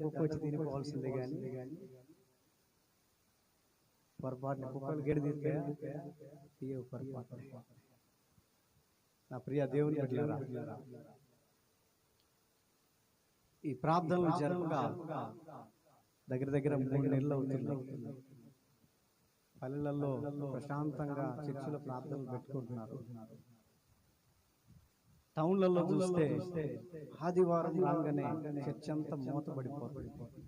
కుక్క వచ్చి తినిపోవాల్సిందే కానీ పొరపాటున కుక్కలు గడి తీయవు పొరపాటు. నా ప్రియ దేవుని బిడ్డలారా, ఈ ప్రార్థనలు జరపగా దగ్గర 3 నెలలు అవుతుంది. పల్లెలలో ప్రశాంతంగా చర్చిలో ప్రార్థనలు పెట్టుకుంటున్నారు. టౌన్లలో చూస్తే ఆదివారం రాగానే చర్చ్ అంతా మూతపడిపోతుంది.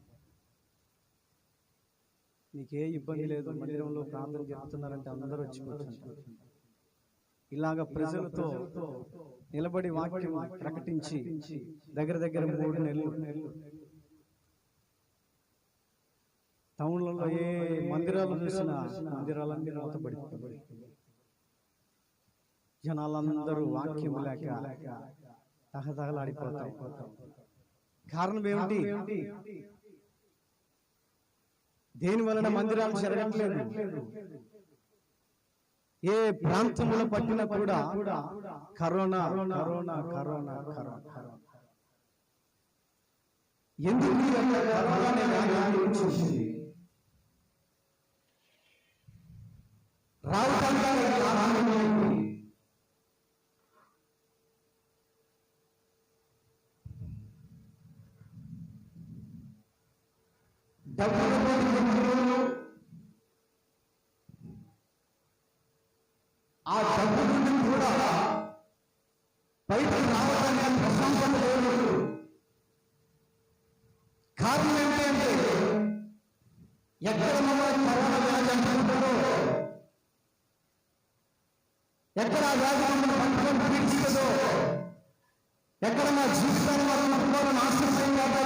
నీకే ఇబ్బంది లేదు, మందిరంలో ప్రార్థన జరుగుతున్నారంటే అందరూ వచ్చి కూర్చుంటారు. ఇలాగ ప్రజలతో నిలబడి వాక్యం ప్రకటించి దగ్గర 3 నెలలు టౌన్లలో ఏ మందిరాలు చూసినా మందిరాలన్నీ మూతపడిపోతాయి. జనాలందరూ వాక్యం లేక తహతహలాడిపోతాయి. కారణం ఏమిటి? దేని వలన మందిరాలు జరగట్లేదు? ఏ ప్రాంతంలో పట్టినా కూడా కరోనా. ఎందుకు ఆ డబ్బు నుండి కూడా బయటకు రావడానికి ప్రశాంతత లేదు. కారణం ఏంటంటే ఎక్కడ మమ్మల్ని కరోనా వ్యాధి అంటుకుంటుందో, ఎక్కడ ఆ వ్యాధి మమ్మల్ని పట్టుకొని పీడిస్తుందో, ఎక్కడ మా జీవితాన్ని మా కుటుంబాలను నాశనం కాదో,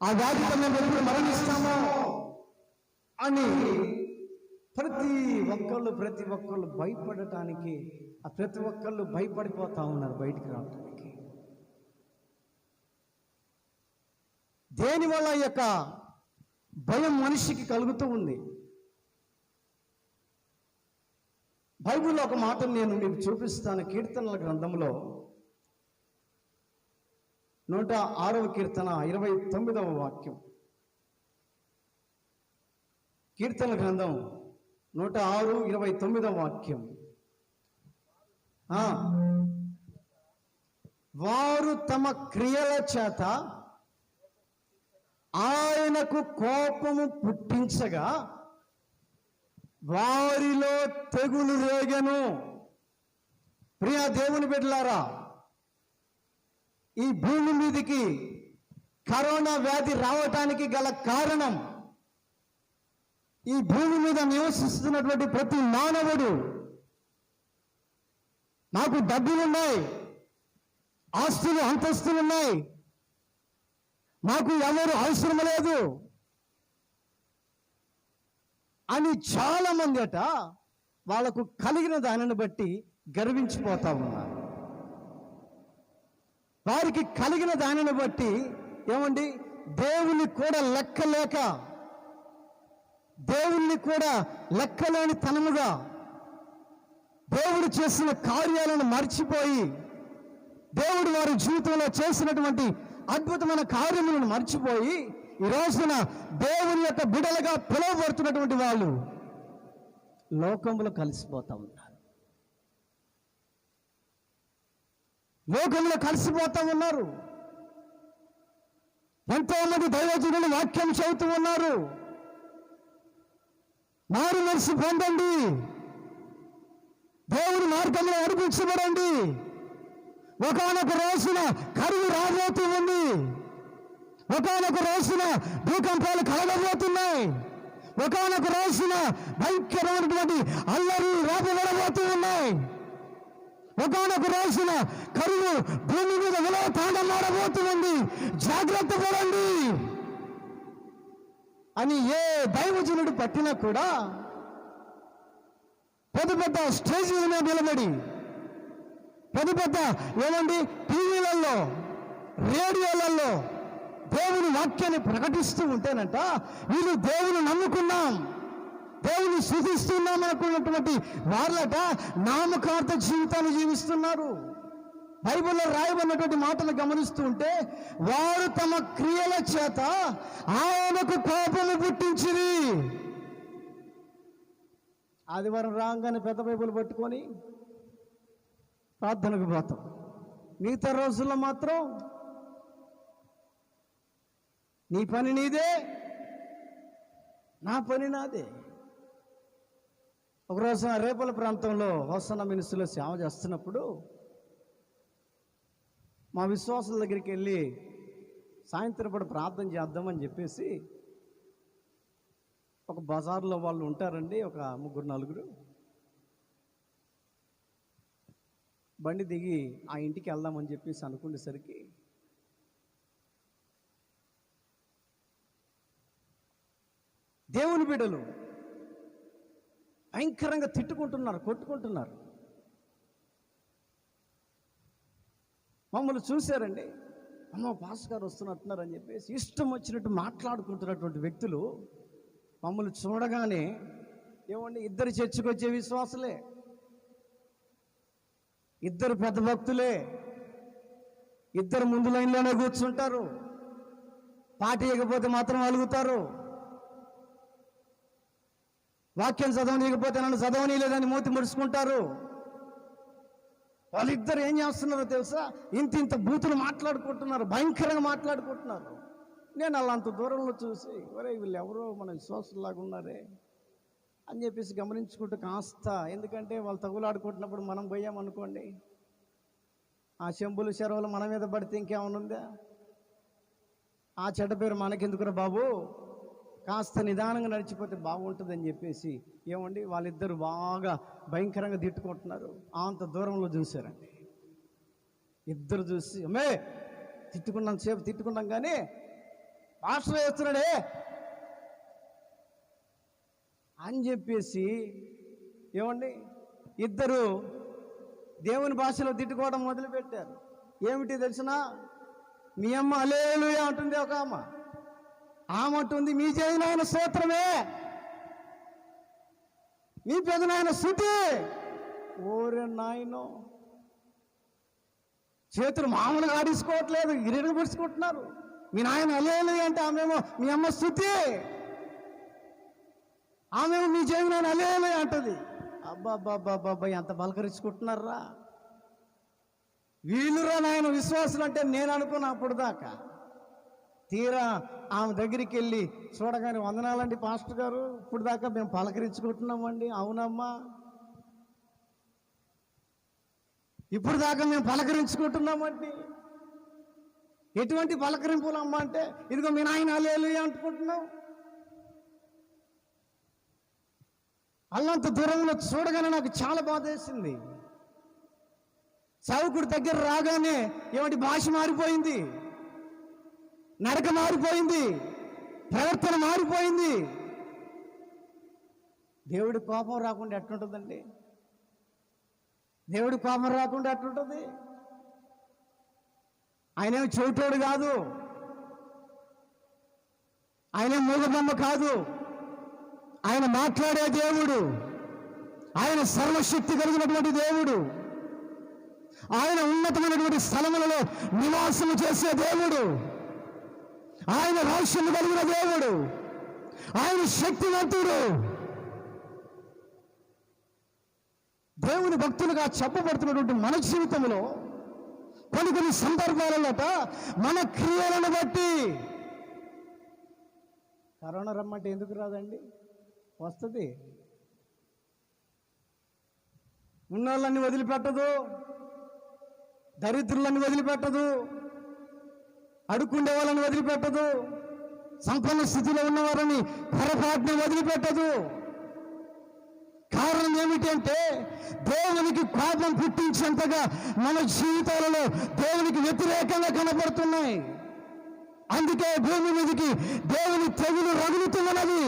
ఆ వ్యాధితో మేము ఎప్పుడు మరణిస్తామో అని ప్రతి ఒక్కళ్ళు భయపడటానికి, ప్రతి ఒక్కళ్ళు భయపడిపోతా ఉన్నారు బయటికి రావడానికి. దేనివల్ల ఈ యొక్క భయం మనిషికి కలుగుతూ ఉంది? బైబిల్లో ఒక మాటను నేను మీకు చూపిస్తాను. కీర్తనల గ్రంథంలో 106వ కీర్తన 29వ వాక్యం. కీర్తనల గ్రంథం 106:29వ వాక్యం. వారు తమ క్రియల చేత ఆయనకు కోపము పుట్టించగా వారిలో తెగులు రేగెను. ప్రియ దేవుని బిడ్డలారా, ఈ భూమి మీదకి కరోనా వ్యాధి రావటానికి గల కారణం, ఈ భూమి మీద నివసిస్తున్నటువంటి ప్రతి మానవుడు, నాకు డబ్బులున్నాయి, ఆస్తులు అంతస్తులున్నాయి, మాకు ఎవరు అవసరం లేదు అని చాలా మంది వాళ్ళకు కలిగిన దానిని బట్టి గర్వించిపోతా ఉన్నారు. వారికి కలిగిన దానిని బట్టి ఏమండి, దేవుని కూడా లెక్కలేక, దేవుణ్ణి కూడా లెక్కలేని తనముగా, దేవుడు చేసిన కార్యాలను మర్చిపోయి, దేవుడు వారి జీవితంలో చేసినటువంటి అద్భుతమైన కార్యములను మర్చిపోయి ఈ రోజున దేవుని యొక్క బిడ్డలుగా పిలువబడుతున్నటువంటి వాళ్ళు లోకంలో కలిసిపోతా ఉన్నారు. లోకంలో కలిసిపోతా ఉన్నారు. ఎంతో మంది దైవజనులు వాక్యం చదువుతూ ఉన్నారు. మారు మనసు పొందండి, దేవుని మార్గంలో నడిపించబడండి, ఒకానొక రోజున కరువు రాబోతూ ఉంది, ఒకానొక రోజున భూకంపాలు కలగబోతున్నాయి, ఒకానొక రోజున భయంకరమైనటువంటి అల్లరి రాబోతూ ఉన్నాయి, ఒకానొక రోజున కరువు భూమి మీద విలువ తాండమాడబోతుంది, జాగ్రత్త పడండి అని ఏ దైవజనుడు పట్టినా కూడా పెద్ద స్టేజ్ మీద నిలబడి, పెద్ద ఏమండి టీవీలలో, రేడియోలలో దేవుని వాక్యాన్ని ప్రకటిస్తూ ఉంటేనంట వీళ్ళు దేవుని నమ్ముకున్నాం, దేవుని స్తుతిస్తున్నాం అనుకున్నటువంటి వాళ్ళట నామకార్థ జీవితాన్ని జీవిస్తున్నారు. బైబిల్లో రాయబడినటువంటి మాటలు గమనిస్తూ ఉంటే, వారు తమ క్రియల చేత ఆయనకు కోపము పుట్టించిరి. ఆదివారం రాగానే పెద్ద బైబిల్ పట్టుకొని ప్రార్థనకు పోతాం. మిగతా రోజుల్లో మాత్రం నీ పని నీదే, నా పని నాదే. ఒకరోజు రేపల ప్రాంతంలో హోసన్న మినిస్ట్రీలో సేవ చేస్తున్నప్పుడు మా విశ్వాసుల దగ్గరికి వెళ్ళి సాయంత్రం పూట ప్రార్థన చేద్దామని చెప్పేసి, ఒక బజార్లో వాళ్ళు ఉంటారండి, ఒక 3-4 బండి దిగి ఆ ఇంటికి వెళ్దామని చెప్పేసి అనుకునేసరికి దేవుని బిడ్డలు భయంకరంగా తిట్టుకుంటున్నారు, కొట్టుకుంటున్నారు. మమ్మల్ని చూశారండి. అమ్మ పాస్టర్ గారు వస్తున్నట్టున్నారని చెప్పేసి ఇష్టం వచ్చినట్టు మాట్లాడుకుంటున్నటువంటి వ్యక్తులు మమ్మల్ని చూడగానే, ఏమండి, ఇద్దరు చర్చికి వచ్చే విశ్వాసులే, ఇద్దరు పెద్ద భక్తులే, ఇద్దరు ముందు లైన్లోనే కూర్చుంటారు, పాట ఇవ్వకపోతే మాత్రం అలుగుతారు, వాక్యం చదవనీయకపోతే నన్ను చదవనీయలేదని మూతి ముడుచుకుంటారు. వాళ్ళిద్దరు ఏం చేస్తున్నారో తెలుసా? ఇంత బూతులు మాట్లాడుకుంటున్నారు, భయంకరంగా మాట్లాడుకుంటున్నారు. నేను అలా అంత దూరంలో చూసి, ఒరే వీళ్ళు ఎవరో మన విశ్వాసులాగా ఉన్నారే అని చెప్పేసి గమనించుకుంటూ కాస్త, ఎందుకంటే వాళ్ళు తగులాడుకుంటున్నప్పుడు మనం పోయామనుకోండి, ఆ చెంబులు చెరవలు మన మీద పడితే ఇంకేమనుందా? ఆ చెడ్డ పేరు మనకెందుకురా బాబు, కాస్త నిదానంగా నడిచిపోతే బాగుంటుందని చెప్పేసి, ఏమండి, వాళ్ళిద్దరు బాగా భయంకరంగా తిట్టుకుంటున్నారు. అంత దూరంలో చూశారండి. ఇద్దరు చూసి, అమ్మే సేపు తిట్టుకున్నాం కానీ పాస్టర్ వేస్తున్నాడే అని చెప్పేసి, ఏమండి, ఇద్దరు దేవుని భాషలో తిట్టుకోవడం మొదలుపెట్టారు. ఏమిటి తెలిసినా, మీ అమ్మ హల్లెలూయా అంటుంది ఒక అమ్మ, ఆమంటుంది మీ చేయునాయన స్తోత్రమే, మీ పెదనాయన స్తుతి. ఓరే నాయనో, చేతులు మామూలుగా ఆడించుకోవట్లేదు, గిరిని పుడుచుకుంటున్నారు. మీ నాయన హల్లెలూయా అంటే ఆమెమో మీ అమ్మ స్తుతి, ఆమెమో మీ చేయునాయన హల్లెలూయా అంటది. అబ్బాబ్బాబ్బాబ్బా, ఎంత బలకరించుకుంటున్నారా వీళ్ళురా నాయన విశ్వాసులు అంటే నేను అనుకున్నా అప్పుడు దాకా. తీరా ఆమె దగ్గరికి వెళ్ళి చూడగానే, వందనాలండి పాస్టర్ గారు, ఇప్పుడు దాకా మేము పలకరించుకుంటున్నామండి. అవునమ్మా, ఇప్పుడు దాకా మేము పలకరించుకుంటున్నామండి. ఎటువంటి పలకరింపులు అమ్మ అంటే, ఇదిగో మీ నాయన హల్లెలూయా అంటుకుంటున్నాం. అల్లంత దూరంలో చూడగానే నాకు చాలా బాధ వేసింది. సేవకుడి దగ్గర రాగానే ఏమిటి భాష మారిపోయింది, నడక మారిపోయింది, ప్రవర్తన మారిపోయింది. దేవుడి కోపం రాకుండా ఎట్లుంటుందండి? దేవుడి కోపం రాకుండా ఎట్లుంటుంది? ఆయనేం చెవిటోడు కాదు, ఆయనేం మూగబొమ్మ కాదు, ఆయన మాట్లాడే దేవుడు, ఆయన సర్వశక్తి కలిగినటువంటి దేవుడు, ఆయన ఉన్నతమైనటువంటి స్థలములలో నివాసము చేసే దేవుడు, ఆయన రాష్ట్రం కలిగిన దేవుడు, ఆయన శక్తివంతుడు. దేవుని భక్తులుగా చెప్పబడుతున్నటువంటి మన జీవితంలో కొన్ని సందర్భాలలో మన క్రియలను బట్టి, కరోనా రమ్మంటే ఎందుకు రాదండి? వస్తుంది. ఉన్నోళ్ళని వదిలిపెట్టదు, దరిద్రులని వదిలిపెట్టదు, అడుక్కుండే వాళ్ళని వదిలిపెట్టదు, సంపన్న స్థితిలో ఉన్నవారిని పొరపాటుని వదిలిపెట్టదు. కారణం ఏమిటంటే, దేవునికి కోపం పుట్టించేంతగా మన జీవితాలలో దేవునికి వ్యతిరేకంగా కనబడుతున్నాయి. అందుకే భూమి మీదకి దేవుని తెగులు రగులుతున్నది.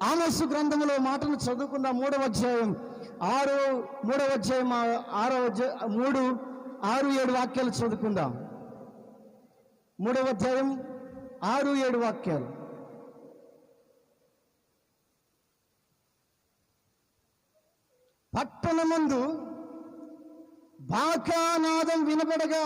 ఆమోసు గ్రంథంలో మాటను చదువుకుందాం. 3వ అధ్యాయం 6-7 వాక్యాలు చదువుకుందాం. 3వ అధ్యాయం 6-7 వాక్యాలు. పట్టణమందు బాకానాదం వినబడగా